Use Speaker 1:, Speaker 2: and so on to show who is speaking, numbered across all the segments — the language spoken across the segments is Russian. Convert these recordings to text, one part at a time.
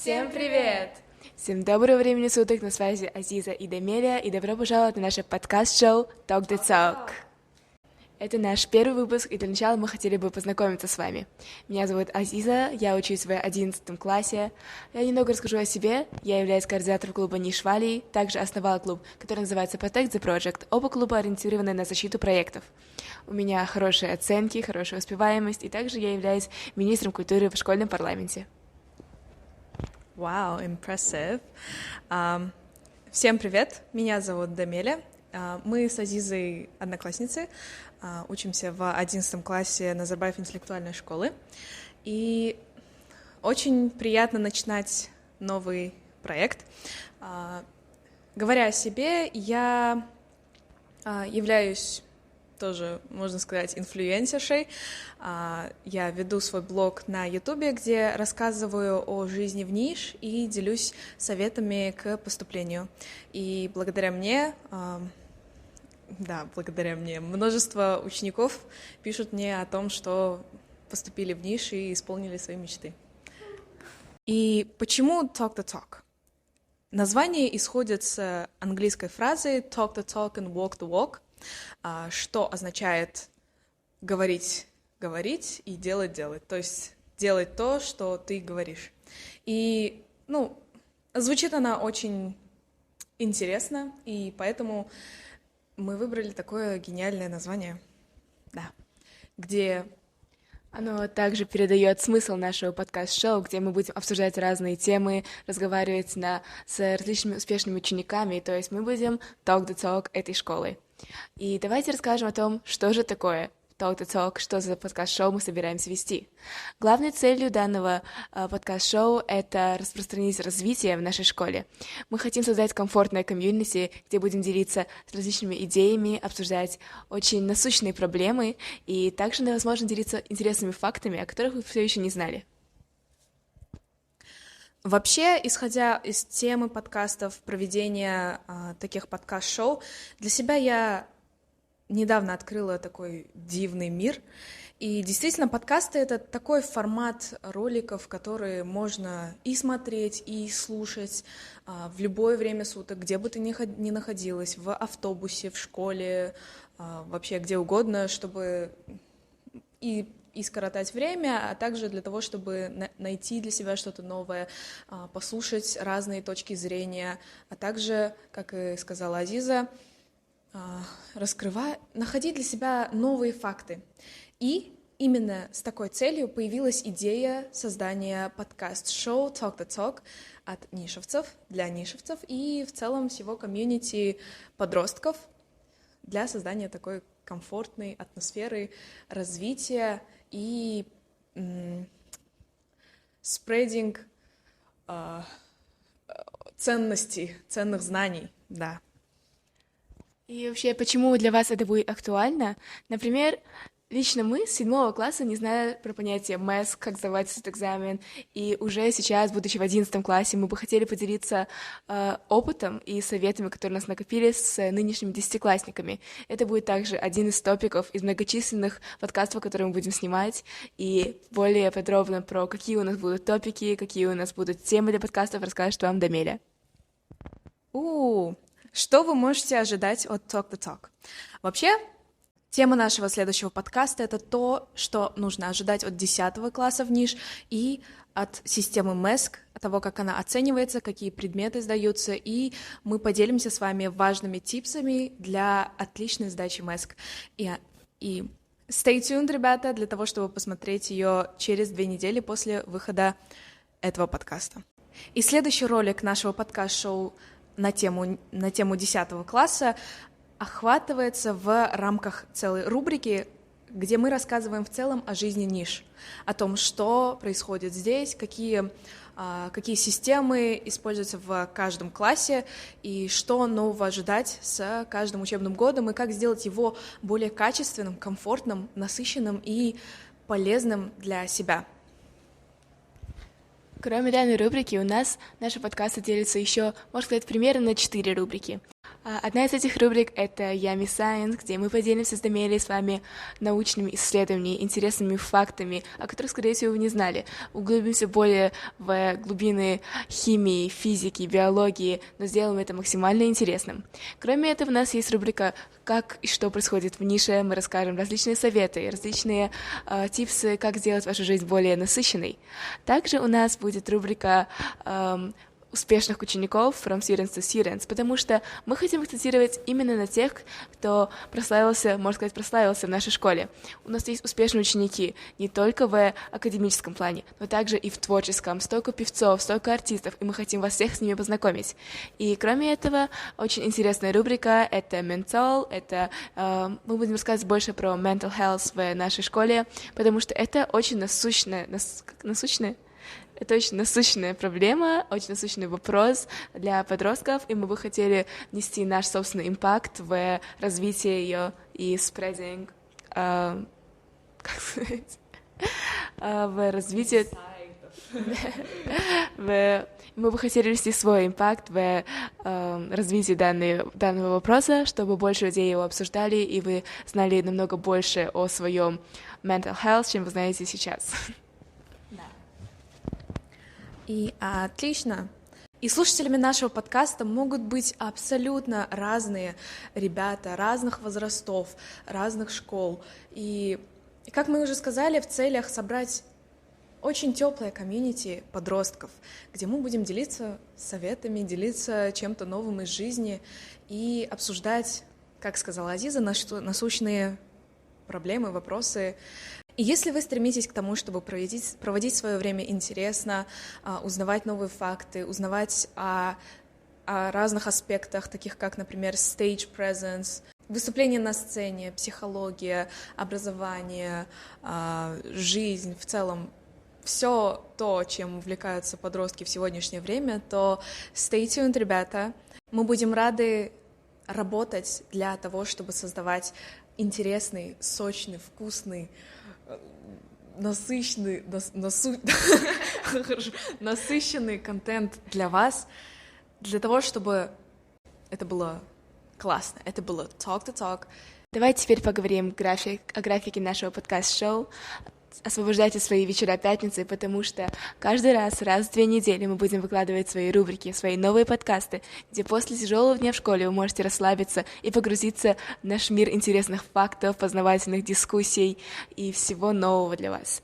Speaker 1: Всем привет!
Speaker 2: Всем доброго времени суток, на связи Азиза и Дамеля, и добро пожаловать на наше подкаст-шоу Talk the Talk. Это наш первый выпуск, и для начала мы хотели бы познакомиться с вами. Меня зовут Азиза, я учусь в 11 классе. Я немного расскажу о себе. Я являюсь координатором клуба Ниш Вали, также основала клуб, который называется Protect the Project. Оба клуба ориентированы на защиту проектов. У меня хорошие оценки, хорошая успеваемость, и также я являюсь министром культуры в школьном парламенте.
Speaker 1: Вау, impressive. Всем привет, меня зовут Дамеля. Мы с Азизой одноклассницы, учимся в 11 классе Назарбаев интеллектуальной школы. И очень приятно начинать новый проект. Говоря о себе, я являюсь тоже, можно сказать, инфлюенсершей. Я веду свой блог на Ютубе, где рассказываю о жизни в Ниш и делюсь советами к поступлению. И благодаря мне, множество учеников пишут мне о том, что поступили в Ниш и исполнили свои мечты. И почему Talk the Talk? Название исходит с английской фразы Talk the talk and walk the walk, что означает говорить и делать. То есть делать то, что ты говоришь. И, звучит она очень интересно, и поэтому мы выбрали такое гениальное название, где...
Speaker 2: Оно также передает смысл нашего подкаст-шоу, где мы будем обсуждать разные темы, разговаривать с различными успешными учениками, то есть мы будем talk the talk этой школы. И давайте расскажем о том, что же такое Talk the Talk, что за подкаст-шоу мы собираемся вести. Главной целью данного подкаст-шоу — это распространить развитие в нашей школе. Мы хотим создать комфортное комьюнити, где будем делиться с различными идеями, обсуждать очень насущные проблемы и также, возможно, делиться интересными фактами, о которых вы все еще не знали.
Speaker 1: Вообще, исходя из темы подкастов, проведения таких подкаст-шоу, для себя я недавно открыла такой дивный мир. И действительно, подкасты — это такой формат роликов, которые можно и смотреть, и слушать в любое время суток, где бы ты ни находилась, в автобусе, в школе, вообще где угодно, чтобы и скоротать время, а также для того, чтобы найти для себя что-то новое, послушать разные точки зрения, а также, как и сказала Азиза, находить для себя новые факты. И именно с такой целью появилась идея создания подкаст-шоу Talk the Talk от нишевцев, для нишевцев и в целом всего комьюнити подростков для создания такой комфортной атмосферы развития и spreading ценных знаний, да.
Speaker 2: И вообще, почему для вас это будет актуально? Например, лично мы с 7 класса не знали про понятие МЭС, как сдавать этот экзамен, и уже сейчас, будучи в 11 классе, мы бы хотели поделиться опытом и советами, которые у нас накопили с нынешними 10-классниками. Это будет также один из топиков из многочисленных подкастов, которые мы будем снимать, и более подробно про какие у нас будут топики, какие у нас будут темы для подкастов, расскажет вам Дамеля.
Speaker 1: Что вы можете ожидать от Talk the Talk? Вообще, тема нашего следующего подкаста — это то, что нужно ожидать от 10 класса в Ниш и от системы МЭСК, от того, как она оценивается, какие предметы сдаются, и мы поделимся с вами важными типсами для отличной сдачи МЭСК. И stay tuned, ребята, для того, чтобы посмотреть ее через 2 недели после выхода этого подкаста. И следующий ролик нашего подкаст-шоу на тему 10 класса охватывается в рамках целой рубрики, где мы рассказываем в целом о жизни Ниш, о том, что происходит здесь, какие системы используются в каждом классе и что нового ожидать с каждым учебным годом и как сделать его более качественным, комфортным, насыщенным и полезным для себя.
Speaker 2: Кроме данной рубрики, у нас наши подкасты делятся еще, можно сказать, примерно на 4 рубрики. Одна из этих рубрик — это Yummy Science, где мы поделимся с Дамиэлей с вами научными исследованиями, интересными фактами, о которых, скорее всего, вы не знали. Углубимся более в глубины химии, физики, биологии, но сделаем это максимально интересным. Кроме этого, у нас есть рубрика «Как и что происходит в нише». Мы расскажем различные советы, различные типсы, как сделать вашу жизнь более насыщенной. Также у нас будет рубрика успешных учеников from students to students, потому что мы хотим акцентировать именно на тех, кто прославился, можно сказать, прославился в нашей школе. У нас есть успешные ученики не только в академическом плане, но также и в творческом. Столько певцов, столько артистов, и мы хотим вас всех с ними познакомить. И кроме этого, очень интересная рубрика — это mental, это мы будем рассказывать больше про mental health в нашей школе, потому что это очень это очень насущная проблема, очень насущный вопрос для подростков, и мы бы хотели нести наш собственный импакт в развитие ее и spreading, как сказать, в развитие... Мы бы хотели внести свой импакт в развитие данного вопроса, чтобы больше людей его обсуждали, и вы знали намного больше о своем mental health, чем вы знаете сейчас.
Speaker 1: И отлично. И слушателями нашего подкаста могут быть абсолютно разные ребята, разных возрастов, разных школ. И как мы уже сказали, в целях собрать очень теплое комьюнити подростков, где мы будем делиться советами, делиться чем-то новым из жизни и обсуждать, как сказала Азиза, насущные проблемы, вопросы. И если вы стремитесь к тому, чтобы проводить свое время интересно, узнавать новые факты, узнавать о разных аспектах, таких как, например, stage presence, выступление на сцене, психология, образование, жизнь в целом, все то, чем увлекаются подростки в сегодняшнее время, то stay tuned, ребята. Мы будем рады работать для того, чтобы создавать интересный, сочный, вкусный, насыщенный контент для вас, для того, чтобы это было классно, это было Talk the Talk.
Speaker 2: Давайте теперь поговорим о графике нашего подкаст-шоу. Освобождайте свои вечера пятницы, потому что каждый раз в 2 недели мы будем выкладывать свои рубрики, свои новые подкасты, где после тяжелого дня в школе вы можете расслабиться и погрузиться в наш мир интересных фактов, познавательных дискуссий и всего нового для вас.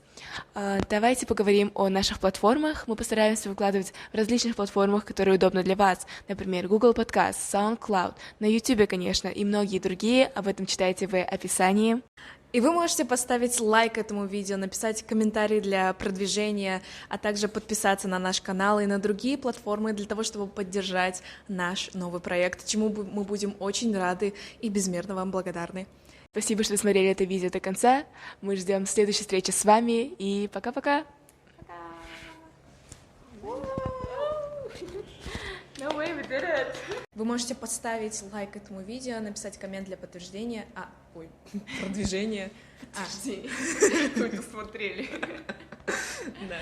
Speaker 2: Давайте поговорим о наших платформах. Мы постараемся выкладывать в различных платформах, которые удобны для вас. Например, Google Podcast, SoundCloud, на YouTube, конечно, и многие другие. Об этом читайте в описании.
Speaker 1: И вы можете поставить лайк этому видео, написать комментарий для продвижения, а также подписаться на наш канал и на другие платформы для того, чтобы поддержать наш новый проект, чему мы будем очень рады и безмерно вам благодарны.
Speaker 2: Спасибо, что смотрели это видео до конца. Мы ждем следующей встречи с вами, и пока-пока. No way, we did it.
Speaker 1: Вы можете поставить лайк этому видео, написать коммент для подтверждения, продвижения.
Speaker 2: Подтверждение. Только смотрели.
Speaker 1: Да.